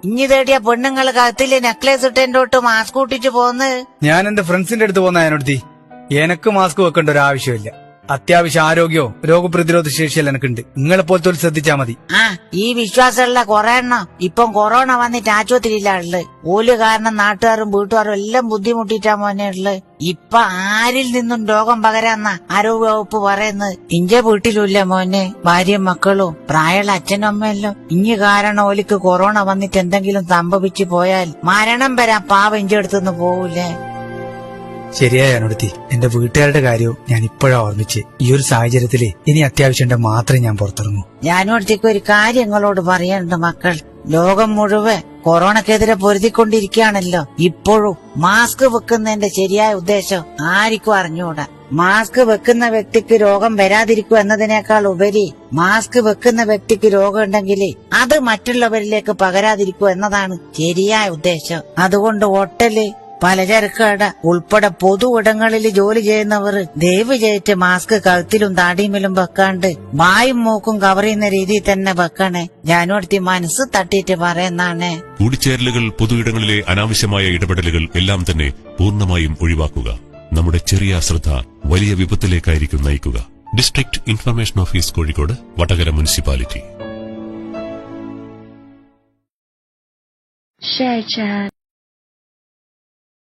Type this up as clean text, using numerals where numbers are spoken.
ഇഞ്ഞി തേടിയ പെണ്ണുങ്ങൾ കത്തില് നെക്ലേസ് ഇട്ടോട്ട് മാസ്ക് കൂട്ടിട്ട് പോന്ന്. ഞാൻ എന്റെ ഫ്രണ്ട്സിന്റെ അടുത്ത് പോന്ന അതിനടുത്തി എനക്ക് മാസ്ക് വെക്കേണ്ട ഒരു ആവശ്യമില്ല. അത്യാവശ്യം ആരോഗ്യവും രോഗപ്രതിരോധ ശേഷിയെല്ലാം എനിക്കുണ്ട്. നിങ്ങളെ പോലത്തെ ഒരു ശ്രദ്ധിച്ചാ മതി. ആ ഈ വിശ്വാസമുള്ള കൊറേ എണ്ണം ഇപ്പം കൊറോണ വന്നിട്ട് ആശുപത്രിയിലാ ഉള്ളത്. ഓല് കാരണം നാട്ടുകാരും വീട്ടുകാരും എല്ലാം ബുദ്ധിമുട്ടിട്ടാ മോനെ ഉള്ളത്. ഇപ്പൊ ആരിൽ നിന്നും രോഗം പകരാന്ന ആരോഗ്യ വകുപ്പ് പറയുന്നത്. ഇഞ്ചെ വീട്ടിലുമില്ല മോനെ ഭാര്യയും മക്കളും പ്രായമുള്ള അച്ഛനും അമ്മയെല്ലാം. ഇഞ്ഞി കാരണം ഓലിക്ക് കൊറോണ വന്നിട്ട് എന്തെങ്കിലും സംഭവിച്ചു പോയാൽ മരണം വരാൻ പാവം ഇഞ്ചെ അടുത്തുനിന്ന് പോവൂലേ. ശരിയായ അനുടുത്തി, എന്റെ വീട്ടുകാരുടെ കാര്യവും ഞാൻ ഇപ്പോഴാ ഓർമ്മിച്ച്. ഈ ഒരു സാഹചര്യത്തില് ഇനി അത്യാവശ്യം മാത്രമേ ഞാൻ പുറത്തിറങ്ങൂ. ഞാനും അടുത്തേക്ക് ഒരു കാര്യങ്ങളോട് പറയാനുണ്ട് മക്കൾ. ലോകം മുഴുവൻ കൊറോണക്കെതിരെ പൊരുതിക്കൊണ്ടിരിക്കുകയാണല്ലോ. ഇപ്പോഴും മാസ്ക് വെക്കുന്നതിന്റെ ശരിയായ ഉദ്ദേശം ആർക്കും അറിഞ്ഞുകൂടാ. മാസ്ക് വെക്കുന്ന വ്യക്തിക്ക് രോഗം വരാതിരിക്കുക എന്നതിനേക്കാൾ ഉപരി മാസ്ക് വെക്കുന്ന വ്യക്തിക്ക് രോഗം ഉണ്ടെങ്കിൽ അത് മറ്റുള്ളവരിലേക്ക് പകരാതിരിക്കുക എന്നതാണ് ശരിയായ ഉദ്ദേശം. അതുകൊണ്ട് ഹോട്ടല്, പലചരക്ക് കട ഉൾപ്പെടെ പൊതു ഇടങ്ങളിൽ ജോലി ചെയ്യുന്നവർ ദയവ് ചെയ്തിട്ട് മാസ്ക് കഴുത്തിലും താടിയുമിലും വെക്കാണ്ട് വായും മൂക്കും കവർ ചെയ്യുന്ന രീതിയിൽ തന്നെ വെക്കണേ. ഞാനോടത്തി മനസ്സ് തട്ടിയിട്ട് പറയുന്നാണ്. കൂടിച്ചേരലുകൾ, പൊതുയിടങ്ങളിലെ അനാവശ്യമായ ഇടപെടലുകൾ എല്ലാം തന്നെ പൂർണ്ണമായും ഒഴിവാക്കുക. നമ്മുടെ ചെറിയ അശ്രദ്ധ വലിയ വിപത്തിലേക്കായിരിക്കും നയിക്കുക. District information office, Kozhikode, Vadakara municipality.